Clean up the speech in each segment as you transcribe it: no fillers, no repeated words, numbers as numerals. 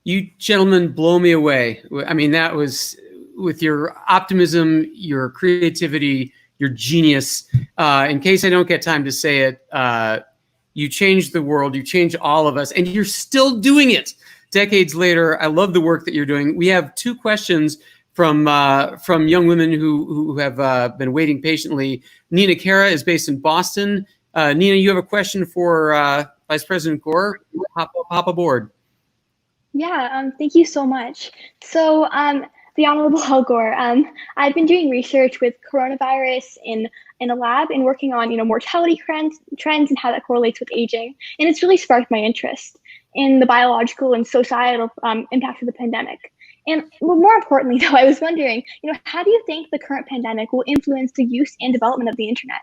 You gentlemen blow me away. I mean, that was with your optimism, your creativity, your genius. In case I don't get time to say it, you changed the world, you changed all of us, and you're still doing it decades later. I love the work that you're doing. We have two questions from young women who have been waiting patiently. Nina Kara is based in Boston. Nina, you have a question for Vice President Gore. Hop aboard. Yeah, thank you so much. So, the Honorable Al Gore, I've been doing research with coronavirus in a lab and working on, mortality trends and how that correlates with aging. And it's really sparked my interest in the biological and societal impacts of the pandemic. And more importantly, though, I was wondering, how do you think the current pandemic will influence the use and development of the internet?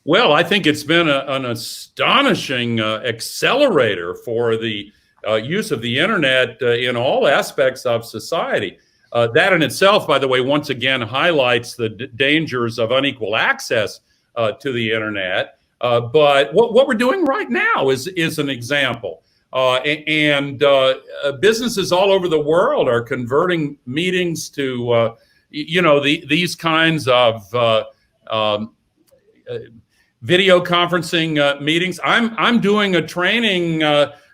Well, I think it's been an astonishing accelerator for the use of the internet in all aspects of society. That in itself, by the way, once again highlights the dangers of unequal access to the internet. But what we're doing right now is an example. Businesses all over the world are converting meetings to, these kinds of video conferencing meetings. I'm doing a training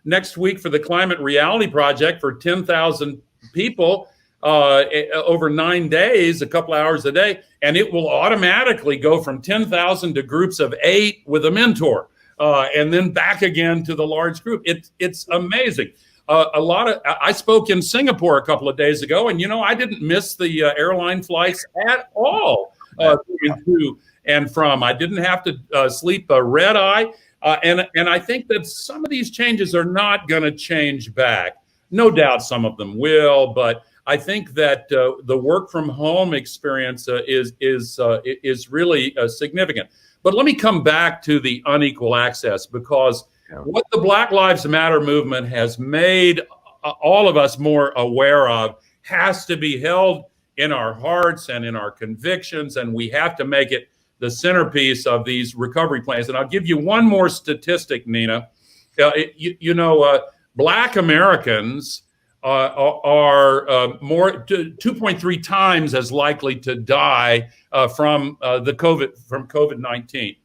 next week for the Climate Reality Project for 10,000 people over 9 days, a couple hours a day, and it will automatically go from 10,000 to groups of 8 with a mentor, and then back again to the large group. It's amazing. I spoke in Singapore a couple of days ago, and I didn't miss the airline flights at all to and from. I didn't have to sleep a red eye. And I think that some of these changes are not going to change back. No doubt some of them will, but I think that the work from home experience is really significant. But let me come back to the unequal access, because what the Black Lives Matter movement has made all of us more aware of has to be held in our hearts and in our convictions, and we have to make it the centerpiece of these recovery plans. And I'll give you one more statistic, Nina. Black Americans are more 2.3 times as likely to die from COVID-19,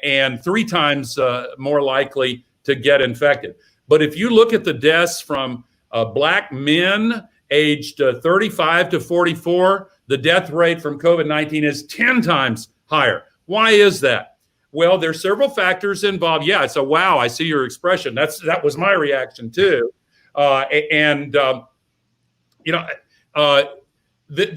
and 3 times more likely to get infected. But if you look at the deaths from Black men aged 35 to 44, the death rate from COVID-19 is 10 times higher. Why is that? Well, there's several factors involved. Yeah, it's a wow, I see your expression. That was my reaction too. There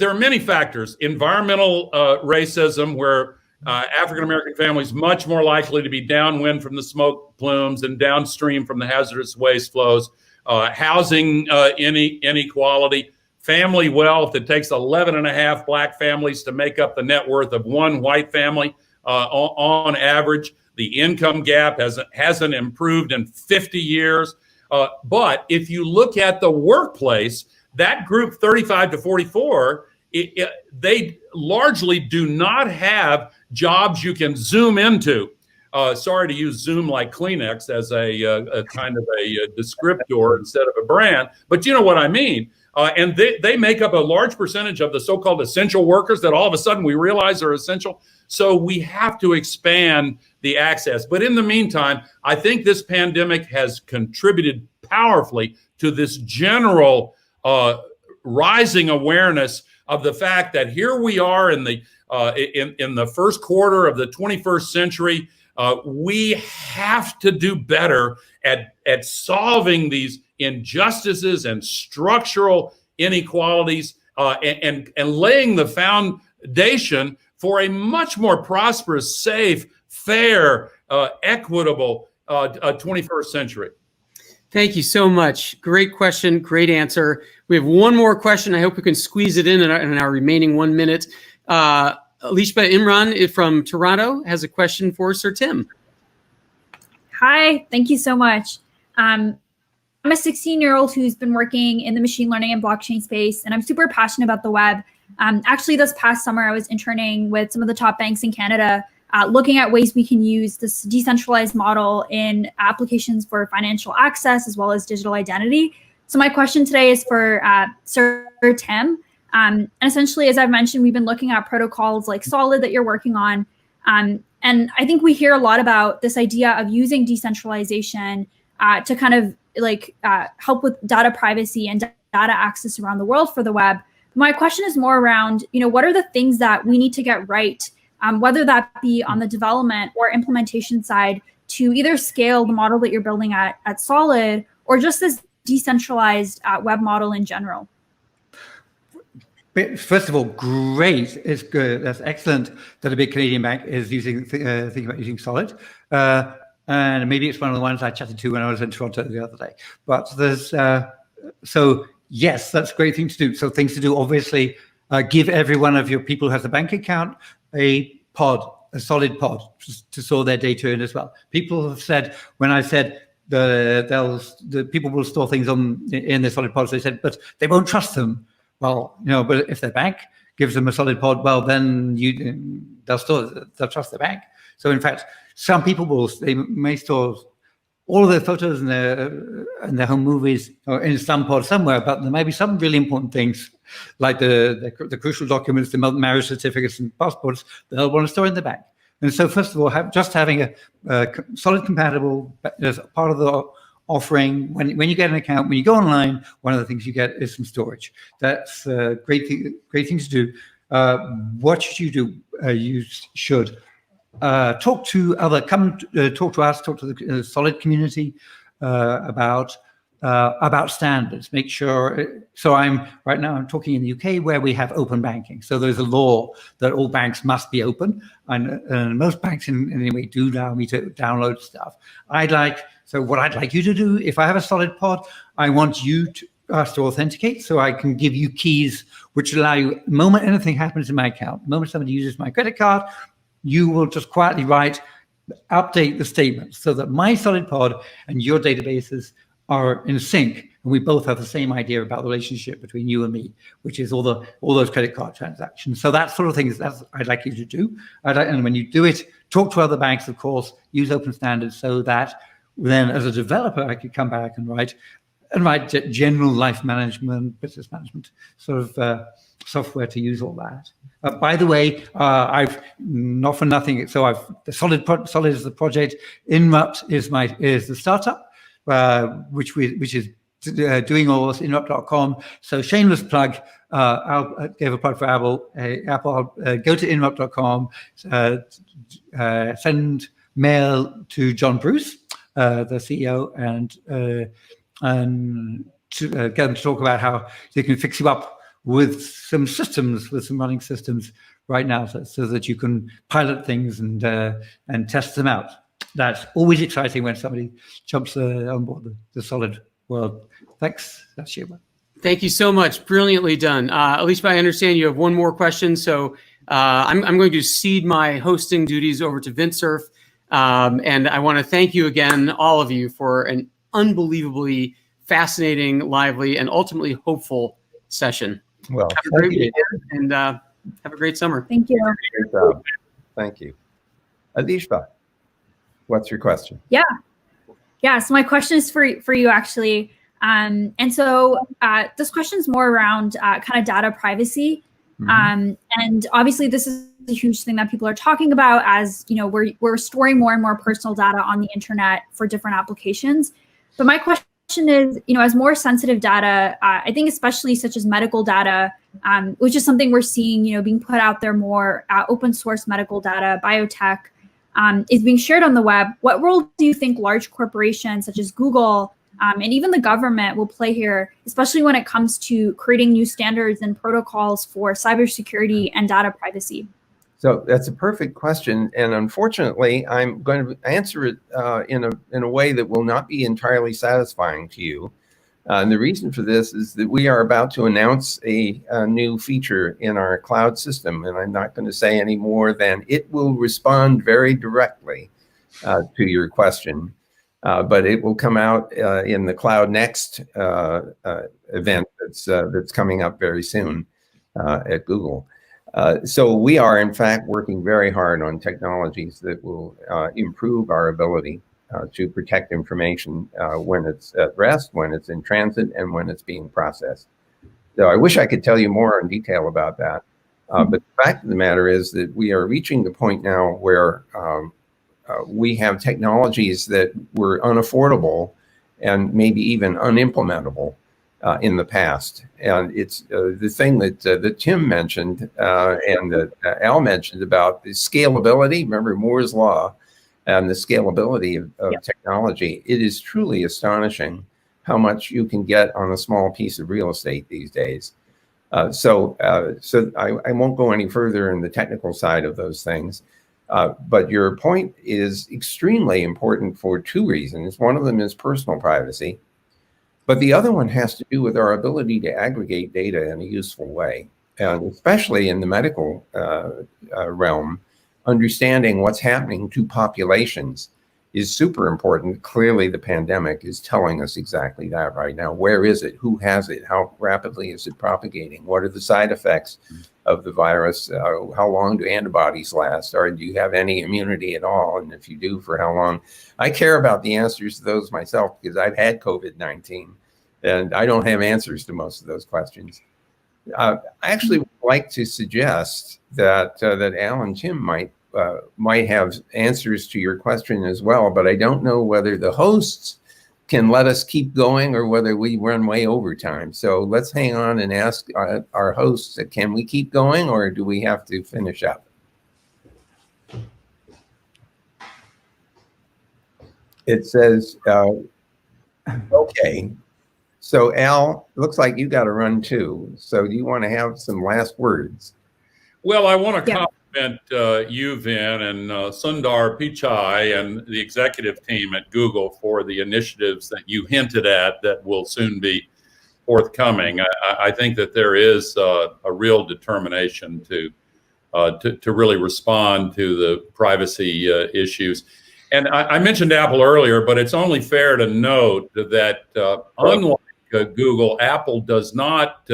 are many factors. Environmental racism, where African-American families much more likely to be downwind from the smoke plumes and downstream from the hazardous waste flows. Housing inequality, family wealth. It takes 11 and a half Black families to make up the net worth of one white family on average. The income gap hasn't improved in 50 years. But if you look at the workplace, that group 35 to 44, they largely do not have jobs you can zoom into. Sorry to use Zoom like Kleenex as a kind of a descriptor instead of a brand, but you know what I mean. And they make up a large percentage of the so-called essential workers that all of a sudden we realize are essential. So we have to expand the access. But in the meantime, I think this pandemic has contributed powerfully to this general rising awareness of the fact that here we are in the first quarter of the 21st century. We have to do better at solving these injustices and structural inequalities and laying the foundation for a much more prosperous, safe, fair, equitable 21st century. Thank you so much. Great question, great answer. We have one more question. I hope we can squeeze it in our remaining 1 minute. Alishba Imran from Toronto has a question for Sir Tim. Hi, thank you so much. I'm a 16-year-old who's been working in the machine learning and blockchain space, and I'm super passionate about the web. Actually, this past summer, I was interning with some of the top banks in Canada looking at ways we can use this decentralized model in applications for financial access as well as digital identity. So my question today is for Sir Tim. And essentially, as I've mentioned, we've been looking at protocols like Solid that you're working on. And I think we hear a lot about this idea of using decentralization to kind of like help with data privacy and data access around the world for the web. My question is more around, what are the things that we need to get right, whether that be on the development or implementation side, to either scale the model that you're building at Solid or just this decentralized web model in general? First of all, great. It's good. That's excellent that a big Canadian bank is thinking about using Solid. And maybe it's one of the ones I chatted to when I was in Toronto the other day. But there's, so yes, that's a great thing to do. So things to do, obviously, give every one of your people who has a bank account a pod, a Solid pod to store their data in as well. People have said, when I said the people will store things in their Solid pods, they said, but they won't trust them. Well, but if their bank gives them a Solid pod, well, then they'll trust the bank. So in fact, some people they may store all of their photos and their home movies or in some pod somewhere, but there may be some really important things like the crucial documents, the marriage certificates and passports they'll want to store in the bank. And so first of all, having a Solid compatible as part of the offering. When you get an account, when you go online, one of the things you get is some storage. That's a great thing to do. What should you do? You should talk to talk to us, talk to the Solid community about standards. Make sure. So right now I'm talking in the UK where we have open banking. So there's a law that all banks must be open, and most banks in any way do allow me to download stuff. So what I'd like you to do, if I have a Solid pod, I want you to authenticate, so I can give you keys which allow you, the moment anything happens in my account, the moment somebody uses my credit card, you will just quietly update the statement so that my Solid pod and your databases are in sync, and we both have the same idea about the relationship between you and me, which is all those credit card transactions. So that sort of thing I'd like you to do. And when you do it, talk to other banks, of course, use open standards so that then as a developer, I could come back and write general life management, business management sort of software to use all that. By the way, I've not for nothing. So the Solid is the project. Inrupt is the startup, which is doing all this. Inrupt.com. So shameless plug. I'll give a plug for Apple. Go to inrupt.com. Send mail to John Bruce, the CEO, and to get them to talk about how they can fix you up with some running systems right now, so that you can pilot things and test them out. That's always exciting when somebody jumps on board the Solid world. Thanks. That's you. Thank you so much. Brilliantly done. Alicia, I understand you have one more question, so I'm going to cede my hosting duties over to Vint Cerf. And I want to thank you again, all of you, for an unbelievably fascinating, lively, and ultimately hopeful session. Well, have a great weekend and have a great summer. Thank you. Great job. Thank you. Adishba, what's your question? Yeah. So my question is for you, actually. And so this question is more around kind of data privacy. Mm-hmm. And obviously, this is a huge thing that people are talking about, as we're storing more and more personal data on the internet for different applications. But my question is, as more sensitive data, I think especially such as medical data, which is something we're seeing, being put out there more, open source medical data, biotech, is being shared on the web. What role do you think large corporations such as Google and even the government will play here, especially when it comes to creating new standards and protocols for cybersecurity and data privacy? So that's a perfect question, and unfortunately, I'm going to answer it in a way that will not be entirely satisfying to you. And the reason for this is that we are about to announce a new feature in our cloud system, and I'm not going to say any more than it will respond very directly to your question. But it will come out in the Cloud Next event that's coming up very soon at Google. So we are, in fact, working very hard on technologies that will improve our ability to protect information when it's at rest, when it's in transit, and when it's being processed. So I wish I could tell you more in detail about that. But the fact of the matter is that we are reaching the point now where we have technologies that were unaffordable and maybe even unimplementable in the past. And it's the thing that Tim mentioned and that Al mentioned about the scalability. Remember Moore's Law and the scalability of technology. It is truly astonishing how much you can get on a small piece of real estate these days. So I won't go any further in the technical side of those things. But your point is extremely important for two reasons. One of them is personal privacy, but the other one has to do with our ability to aggregate data in a useful way, and especially in the medical realm, understanding what's happening to populations is super important. Clearly, the pandemic is telling us exactly that right now. Where is it? Who has it? How rapidly is it propagating? What are the side effects of the virus? How long do antibodies last? Or do you have any immunity at all? And if you do, for how long? I care about the answers to those myself because I've had COVID-19 and I don't have answers to most of those questions. I actually would like to suggest that Al and Tim might have answers to your question as well, but I don't know whether the hosts can let us keep going or whether we run way over time. So let's hang on and ask our hosts, can we keep going or do we have to finish up? It says, okay. So Al, looks like you got to run too. So do you want to have some last words? Well, I want to compliment you, Vin, and Sundar Pichai and the executive team at Google for the initiatives that you hinted at that will soon be forthcoming. I think that there is a real determination to really respond to the privacy issues. And I mentioned Apple earlier, but it's only fair to note that unlike Google, Apple does not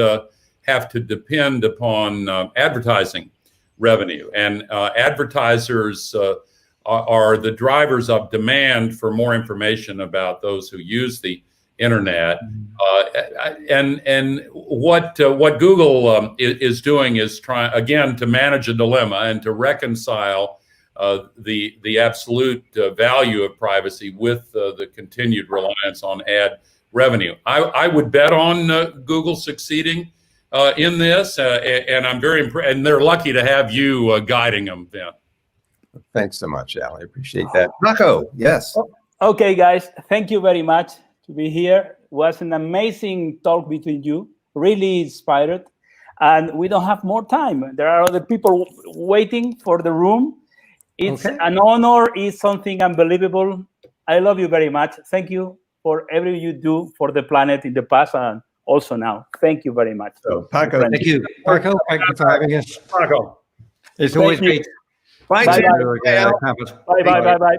have to depend upon advertising revenue. And advertisers are the drivers of demand for more information about those who use the internet. And what Google is doing is trying, again, to manage a dilemma and to reconcile the absolute value of privacy with the continued reliance on ad revenue. I would bet on Google succeeding in this, and I'm very impressed. And they're lucky to have you guiding them, Vint. Thanks so much, Al. I appreciate that. Marco, yes. Okay, guys, thank you very much to be here. It was an amazing talk between you, really inspired. And we don't have more time. There are other people waiting for the room. It's an honor. It's something unbelievable. I love you very much. Thank you for everything you do for the planet in the past and also now. Thank you very much. So, Paco, thank you. Paco, thank you for having us. Paco. It's always great. Bye. Bye. Bye. Bye. Bye. Bye.